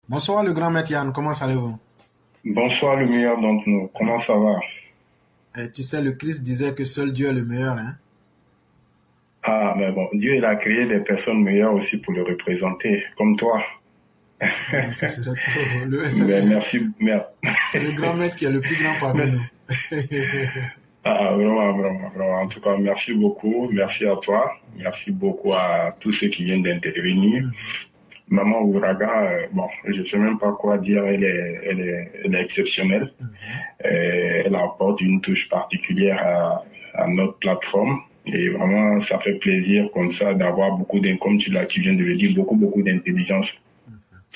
Bonsoir le grand maître Yann, comment allez-vous? Bonsoir le meilleur d'entre nous, comment ça va? Tu sais, le Christ disait que seul Dieu est le meilleur, hein? Ah, mais bon, Dieu il a créé des personnes meilleures aussi pour le représenter, comme toi. Ce serait trop. Mais merci, C'est le grand maître qui est le plus grand parmi nous. vraiment, vraiment, vraiment. En tout cas, merci beaucoup, merci à toi, merci beaucoup à tous ceux qui viennent d'intervenir. Mhm. Maman Ouraga, bon, je sais même pas quoi dire, elle est exceptionnelle. Mhm. Elle apporte une touche particulière à notre plateforme. Et vraiment, ça fait plaisir comme ça d'avoir beaucoup comme tu viens de le dire, beaucoup d'intelligence.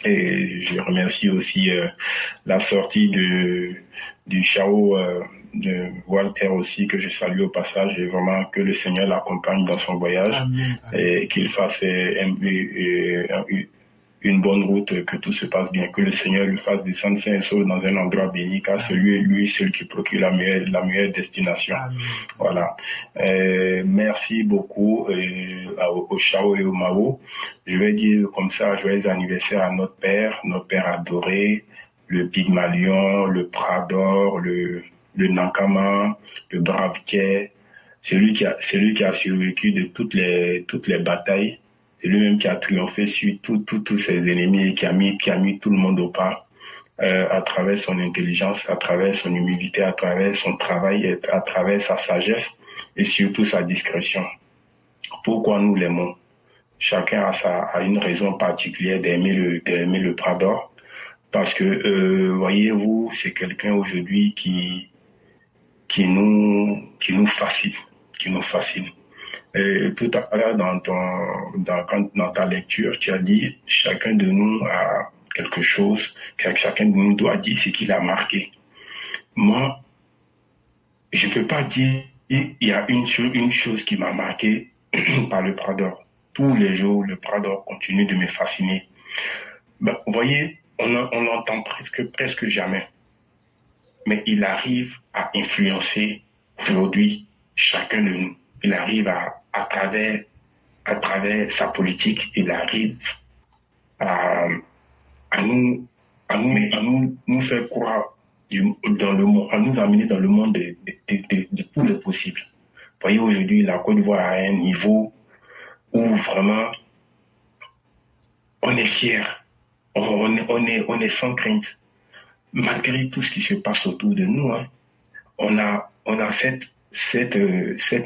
Et je remercie aussi la sortie du Chao de Walter aussi, que je salue au passage. Et vraiment que le Seigneur l'accompagne dans son voyage Amen, amen. et qu'il fasse une bonne route, que tout se passe bien, que le Seigneur lui fasse descendre sain et sauf dans un endroit béni, car c'est Amen, lui seul qui procure la meilleure destination. amen, amen. Voilà. Merci beaucoup au Chao et au Mao. Je vais dire comme ça, joyeux anniversaire à notre père adoré, le Pygmalion, le Prador, le Nakama, le Bravke. C'est lui qui a survécu de toutes les batailles. C'est lui-même qui a triomphé sur tous ses ennemis et qui a mis tout le monde au pas à travers son intelligence, à travers son humilité, à travers son travail, et à travers sa sagesse et surtout sa discrétion. Pourquoi nous l'aimons? Chacun a une raison particulière d'aimer le Prador. Parce que, voyez-vous, c'est quelqu'un aujourd'hui qui nous fascine, qui nous fascine. Tout à l'heure, dans ta lecture, tu as dit, chacun de nous a quelque chose, chacun de nous doit dire ce qu'il a marqué. Moi, je ne peux pas dire, il y a une chose qui m'a marqué par le Prador. Tous les jours, le Prador continue de me fasciner. Ben, vous voyez, on l'entend presque jamais, mais il arrive à influencer aujourd'hui chacun de nous. Il arrive à travers sa politique, il arrive à, à nous, nous faire croire dans le monde, à nous amener dans le monde de tout le possible. Vous voyez, aujourd'hui, la Côte d'Ivoire a un niveau où vraiment on est fier, on est sans crainte, malgré tout ce qui se passe autour de nous. Hein, on a cette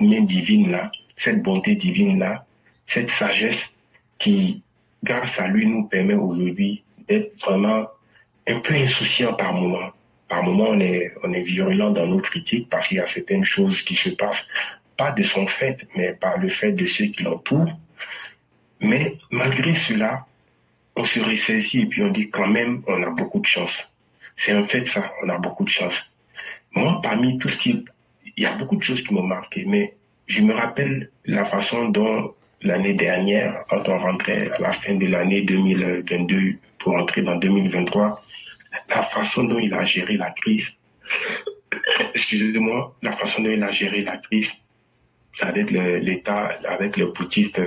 main divine-là, cette bonté divine-là, cette sagesse qui, grâce à lui, nous permet aujourd'hui d'être vraiment un peu insouciant par moment. Par moment, on est virulent dans nos critiques parce qu'il y a certaines choses qui se passent, pas de son fait, mais par le fait de ceux qui l'entourent. Mais malgré cela, on se ressaisit et puis on dit quand même, on a beaucoup de chance. C'est un fait ça, on a beaucoup de chance. Moi, parmi tout ce qui... Il y a beaucoup de choses qui m'ont marqué, mais je me rappelle la façon dont l'année dernière, quand on rentrait à la fin de l'année 2022 pour entrer dans 2023, la façon dont il a géré la crise, excusez-moi, la façon dont il a géré la crise avec l'État, avec les putschistes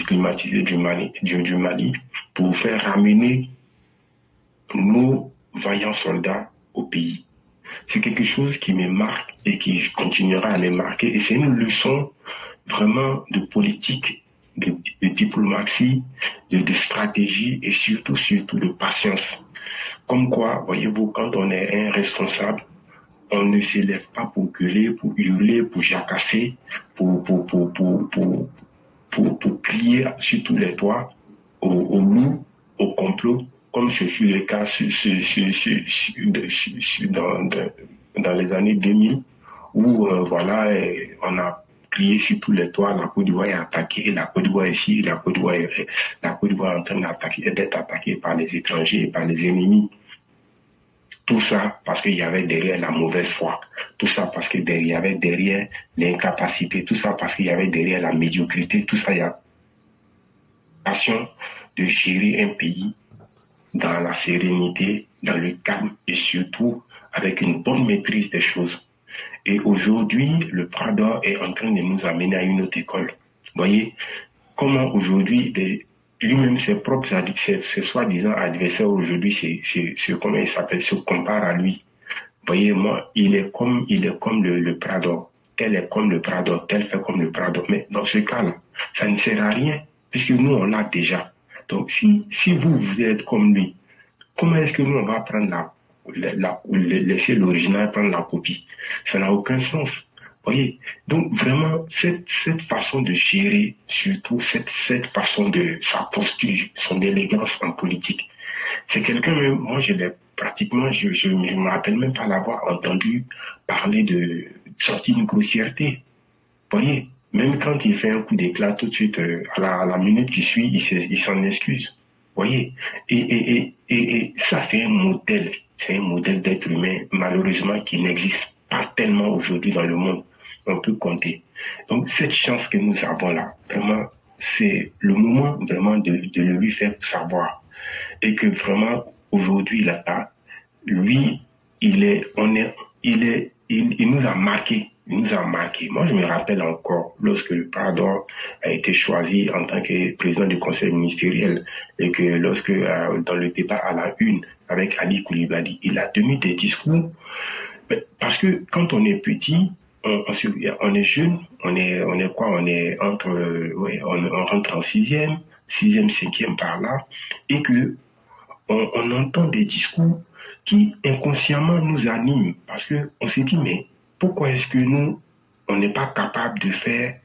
climatisés du Mali, pour faire ramener nos vaillants soldats au pays. C'est quelque chose qui me marque et qui continuera à me marquer. Et c'est une leçon vraiment de politique, de diplomatie, de stratégie et surtout de patience. Comme quoi, voyez-vous, quand on est un responsable, on ne se lève pas pour gueuler, pour hurler, pour jacasser, pour crier sur tous les toits, au loup, au complot, comme ce fut le cas dans les années 2000, où voilà, on a crié sur tous les toits, la Côte d'Ivoire est attaquée, la Côte d'Ivoire est ici, la Côte d'Ivoire est en train d'être attaquée par les étrangers, par les ennemis. Tout ça parce qu'il y avait derrière la mauvaise foi. Tout ça parce qu'il y avait derrière l'incapacité. Tout ça parce qu'il y avait derrière la médiocrité. Tout ça, il y a passion de gérer un pays dans la sérénité, dans le calme et surtout avec une bonne maîtrise des choses. Et aujourd'hui, le Prada est en train de nous amener à une autre école. Vous voyez, comment aujourd'hui lui-même, ses soi-disant adversaires aujourd'hui, comment il s'appelle, se compare à lui. Voyez, moi, il est comme le Prado. Tel est comme le Prado, tel fait comme le Prado. Mais dans ce cas-là, ça ne sert à rien, puisque nous, on l'a déjà. Donc, si vous, vous êtes comme lui, comment est-ce que nous, on va prendre laisser l'original prendre la copie? Ça n'a aucun sens. Voyez, donc vraiment, cette façon de gérer, surtout cette façon de sa posture, son élégance en politique, c'est quelqu'un, moi je l'ai pratiquement, je ne me rappelle même pas l'avoir entendu parler de sortie d'une grossièreté. Voyez, même quand il fait un coup d'éclat tout de suite, à la minute qui suit, il s'en excuse. Voyez, et ça c'est un modèle d'être humain, malheureusement, qui n'existe pas tellement aujourd'hui dans le monde. On peut compter. Donc, cette chance que nous avons là, vraiment, c'est le moment vraiment de le lui faire savoir. Et que vraiment, aujourd'hui, là, lui, il nous a marqué. Il nous a marqué. Moi, je me rappelle encore lorsque le Prador a été choisi en tant que président du conseil ministériel et que lorsque, dans le débat à la une avec Ali Koulibaly, il a tenu des discours. Parce que quand on est petit, on est jeune, on est quoi? On est entre, ouais, on rentre en sixième, cinquième par là, et que on entend des discours qui inconsciemment nous animent parce que on se dit mais pourquoi est-ce que nous on n'est pas capable de faire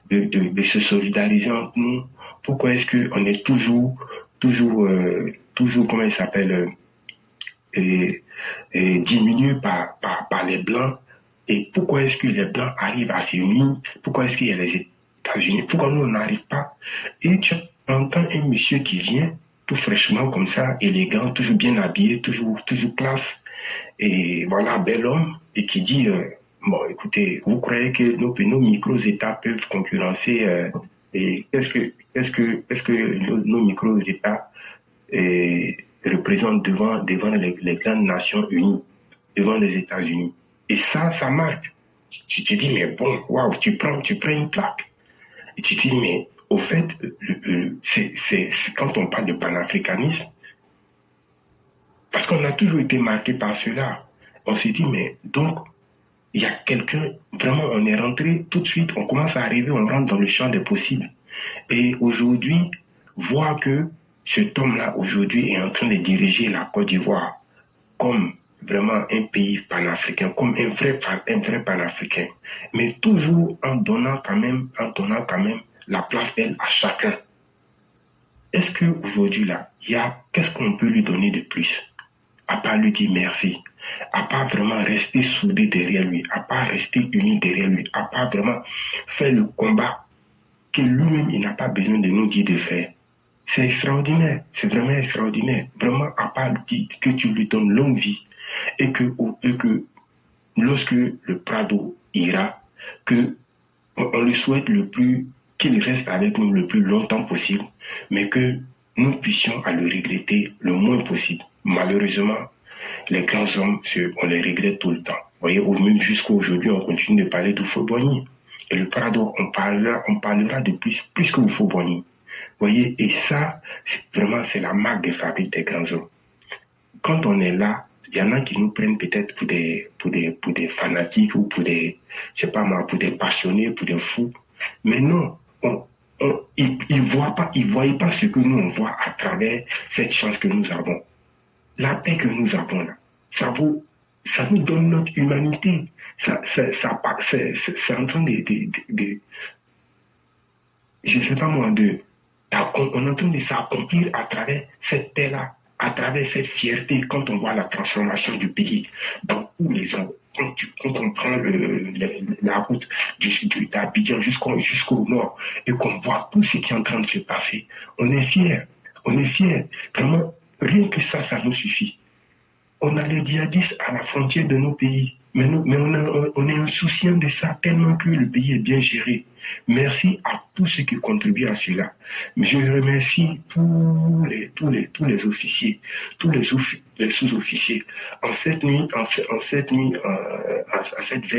de se solidariser entre nous? Pourquoi est-ce que on est toujours comment il s'appelle diminué par les blancs? Et pourquoi est-ce que les blancs arrivent à s'unir? Pourquoi est-ce qu'il y a les États-Unis? Pourquoi nous on n'arrive pas? Et tu entends un monsieur qui vient tout fraîchement comme ça, élégant, toujours bien habillé, toujours classe, et voilà, bel homme, et qui dit, bon, écoutez, vous croyez que nos micros-États peuvent concurrencer, et est-ce que nos micros-États représentent devant les grandes nations unies, devant les États-Unis? Et ça marque. Tu te dis, mais bon, waouh, tu prends une plaque. Et tu te dis, mais au fait, c'est quand on parle de panafricanisme, parce qu'on a toujours été marqué par cela, on s'est dit, mais donc, il y a quelqu'un, vraiment, on est rentré tout de suite, on commence à arriver, on rentre dans le champ des possibles. Et aujourd'hui, voir que cet homme-là, aujourd'hui, est en train de diriger la Côte d'Ivoire comme vraiment un pays panafricain, comme un vrai panafricain, mais toujours en donnant quand même la place, elle, à chacun. Est-ce qu'aujourd'hui, là, qu'est-ce qu'on peut lui donner de plus? À part lui dire merci, à part vraiment rester soudé derrière lui, à part rester uni derrière lui, à part vraiment faire le combat que lui-même, il n'a pas besoin de nous dire de faire. C'est extraordinaire, c'est vraiment extraordinaire. Vraiment, à part dire que tu lui donnes longue vie et que lorsque le Prado ira, que on lui souhaite qu'il reste avec nous le plus longtemps possible, mais que nous puissions à le regretter le moins possible. Malheureusement, les grands hommes, on les regrette tout le temps. Vous voyez, ou même jusqu'à aujourd'hui, on continue de parler de Foboni. Et le Prado, on parlera de plus que Foboni. Vous voyez, et ça, c'est la marque de fabrique des grands hommes. Quand on est là, il y en a qui nous prennent peut-être pour des fanatiques ou pour des, je sais pas moi, pour des passionnés, pour des fous. Mais non, ils ne voient pas ce que nous on voit à travers cette chance que nous avons. La paix que nous avons là, ça nous donne notre humanité. C'est en train je ne sais pas moi, on est en train de s'accomplir à travers cette paix-là, à travers cette fierté quand on voit la transformation du pays dans tous les ans. Quand on prend la route d'Abidjan jusqu'au nord et qu'on voit tout ce qui est en train de se passer, on est fiers. On est fiers. Vraiment, rien que ça nous suffit. On a les djihadistes à la frontière de nos pays. Mais on est insouciant de ça tellement que le pays est bien géré. Merci à tous ceux qui contribuent à cela. Mais je remercie tous les officiers, les sous-officiers. À cette veille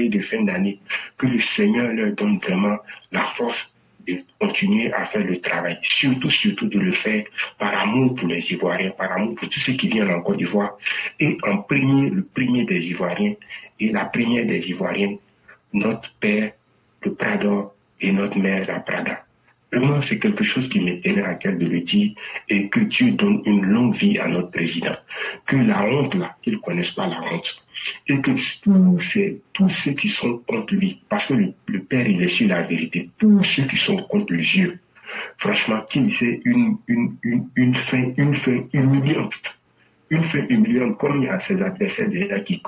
de fin d'année, que le Seigneur leur donne vraiment la force de continuer à faire le travail, surtout de le faire par amour pour les Ivoiriens, par amour pour tous ceux qui viennent en Côte d'Ivoire, et en premier, le premier des Ivoiriens et la première des Ivoiriennes, notre père, le Prada, et notre mère, la Prada. Vraiment, c'est quelque chose qui me tenait à cœur de le dire et que Dieu donne une longue vie à notre président. Que la honte, là, qu'ils ne connaissent pas la honte. Et que tous ceux qui sont contre lui, parce que le Père, il est sur la vérité, tous ceux qui sont contre les yeux, franchement, qu'il ait une fin humiliante. Une fin humiliante, comme il y a ces adversaires déjà qui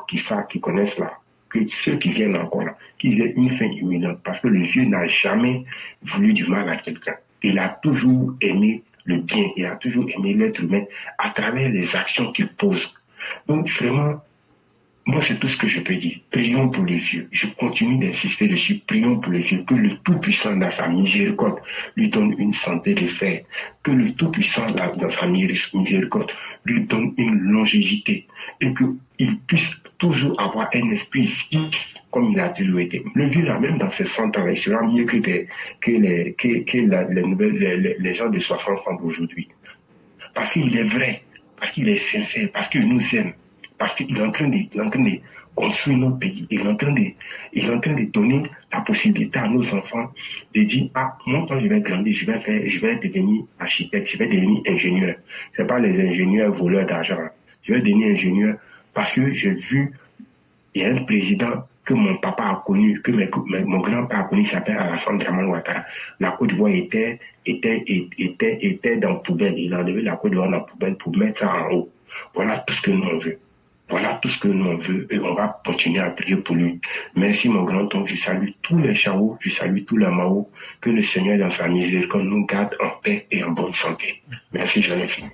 connaissent là, que ceux qui viennent encore là, qu'ils aient une fin humiliante, parce que le Dieu n'a jamais voulu du mal à quelqu'un. Il a toujours aimé le bien, il a toujours aimé l'être humain à travers les actions qu'il pose. Donc vraiment, moi, c'est tout ce que je peux dire. Prions pour les yeux. Je continue d'insister dessus. Prions pour les yeux. Que le Tout-Puissant, dans sa miséricorde, lui donne une santé de fer. Que le Tout-Puissant, dans sa miséricorde, lui donne une longévité. Et qu'il puisse toujours avoir un esprit vif, comme il a toujours été. Le vieux, là, même dans ses 100 ans, il sera mieux que les gens de 60 ans d'aujourd'hui. Parce qu'il est vrai. Parce qu'il est sincère. Parce qu'il nous aime. Parce qu'il est en train de construire notre pays. Il est en train de donner la possibilité à nos enfants de dire, ah, moi, quand je vais grandir, je vais devenir architecte, je vais devenir ingénieur. C'est pas les ingénieurs voleurs d'argent. Je vais devenir ingénieur parce que j'ai vu, il y a un président que mon papa a connu, que mon grand-père a connu, il s'appelle Alassane Dramane Ouattara. La Côte d'Ivoire était dans la poubelle. Il a enlevé la Côte d'Ivoire dans la poubelle pour mettre ça en haut. Voilà tout ce que nous on veut. Voilà tout ce que nous on veut et on va continuer à prier pour lui. Merci mon grand-oncle, je salue tous les Chaos, je salue tous les Mao, que le Seigneur dans sa miséricorde nous garde en paix et en bonne santé. Merci, j'en ai fini.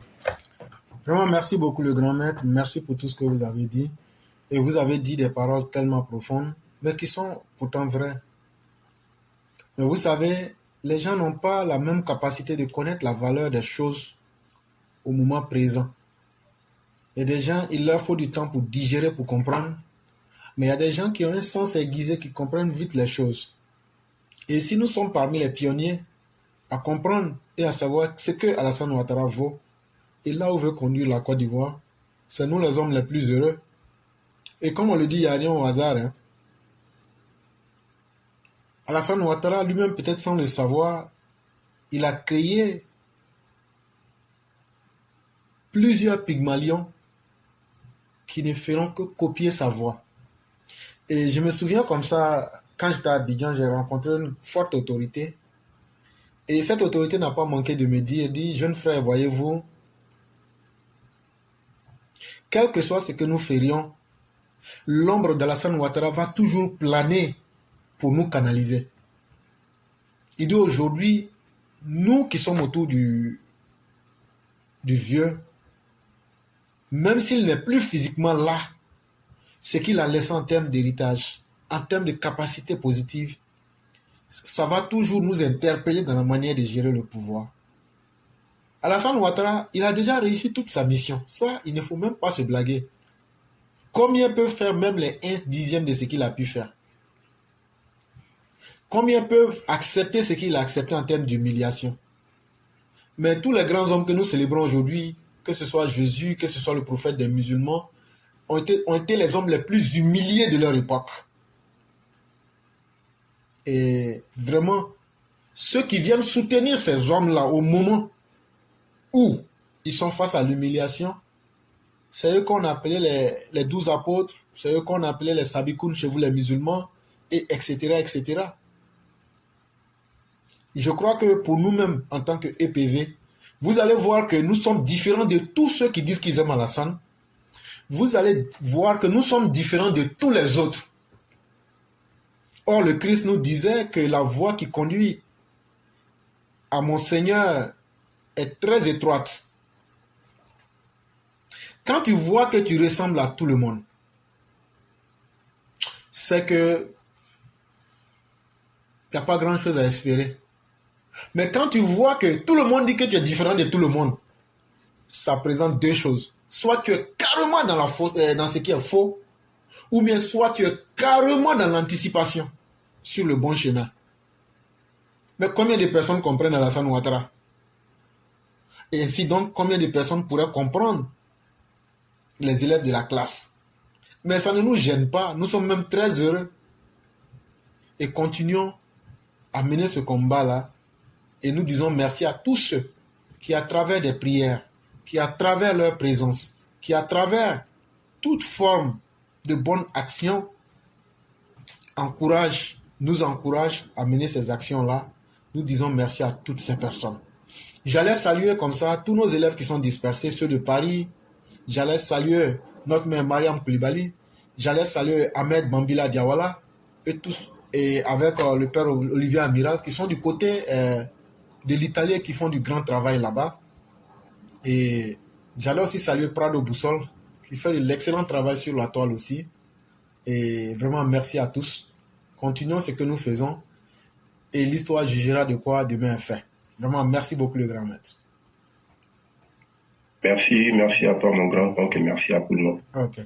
Vraiment, merci beaucoup le grand maître, merci pour tout ce que vous avez dit. Et vous avez dit des paroles tellement profondes, mais qui sont pourtant vraies. Mais vous savez, les gens n'ont pas la même capacité de connaître la valeur des choses au moment présent. Il y a des gens, il leur faut du temps pour digérer, pour comprendre. Mais il y a des gens qui ont un sens aiguisé, qui comprennent vite les choses. Et si nous sommes parmi les pionniers à comprendre et à savoir ce que Alassane Ouattara vaut, et là où veut conduire la Côte d'Ivoire, c'est nous les hommes les plus heureux. Et comme on le dit, il n'y a rien au hasard. Hein. Alassane Ouattara, lui-même, peut-être sans le savoir, il a créé plusieurs Pygmalions qui ne feront que copier sa voix. Et je me souviens comme ça, quand j'étais à Abidjan, j'ai rencontré une forte autorité. Et cette autorité n'a pas manqué de me dire, jeune frère, voyez-vous, quel que soit ce que nous ferions, l'ombre d'Alassane Ouattara va toujours planer pour nous canaliser. Il dit aujourd'hui, nous qui sommes autour du vieux, même s'il n'est plus physiquement là, ce qu'il a laissé en termes d'héritage, en termes de capacité positive, ça va toujours nous interpeller dans la manière de gérer le pouvoir. Alassane Ouattara, il a déjà réussi toute sa mission. Ça, il ne faut même pas se blaguer. Combien peuvent faire même les 1/10 de ce qu'il a pu faire? Combien peuvent accepter ce qu'il a accepté en termes d'humiliation? Mais tous les grands hommes que nous célébrons aujourd'hui, que ce soit Jésus, que ce soit le prophète des musulmans, ont été les hommes les plus humiliés de leur époque. Et vraiment, ceux qui viennent soutenir ces hommes-là au moment où ils sont face à l'humiliation, c'est eux qu'on appelait les 12 apôtres, c'est eux qu'on appelait les sabikoun chez vous les musulmans, et etc., etc. Je crois que pour nous-mêmes, en tant que EPV, vous allez voir que nous sommes différents de tous ceux qui disent qu'ils aiment Alassane. Vous allez voir que nous sommes différents de tous les autres. Or, le Christ nous disait que la voie qui conduit à mon Seigneur est très étroite. Quand tu vois que tu ressembles à tout le monde, c'est que il n'y a pas grand-chose à espérer. Mais quand tu vois que tout le monde dit que tu es différent de tout le monde, ça présente deux choses. Soit tu es carrément dans ce qui est faux, ou bien soit tu es carrément dans l'anticipation sur le bon chemin. Mais combien de personnes comprennent Alassane Ouattara? Et ainsi donc, combien de personnes pourraient comprendre les élèves de la classe? Mais ça ne nous gêne pas. Nous sommes même très heureux. Et continuons à mener ce combat-là. Et nous disons merci à tous ceux qui, à travers des prières, qui, à travers leur présence, qui, à travers toute forme de bonne action, nous encouragent à mener ces actions-là. Nous disons merci à toutes ces personnes. J'allais saluer comme ça tous nos élèves qui sont dispersés, ceux de Paris. J'allais saluer notre mère Mariam Koulibaly. J'allais saluer Ahmed Bambila Diawala et tous, et avec le père Olivier Amiral qui sont du côté de l'Italie qui font du grand travail là-bas. Et j'allais aussi saluer Prado Boussol qui fait de l'excellent travail sur la toile aussi. Et vraiment merci à tous. Continuons ce que nous faisons et l'histoire jugera de quoi demain est fait. Vraiment merci beaucoup le grand maître. Merci à toi mon grand oncle et merci à tout le monde. Ok.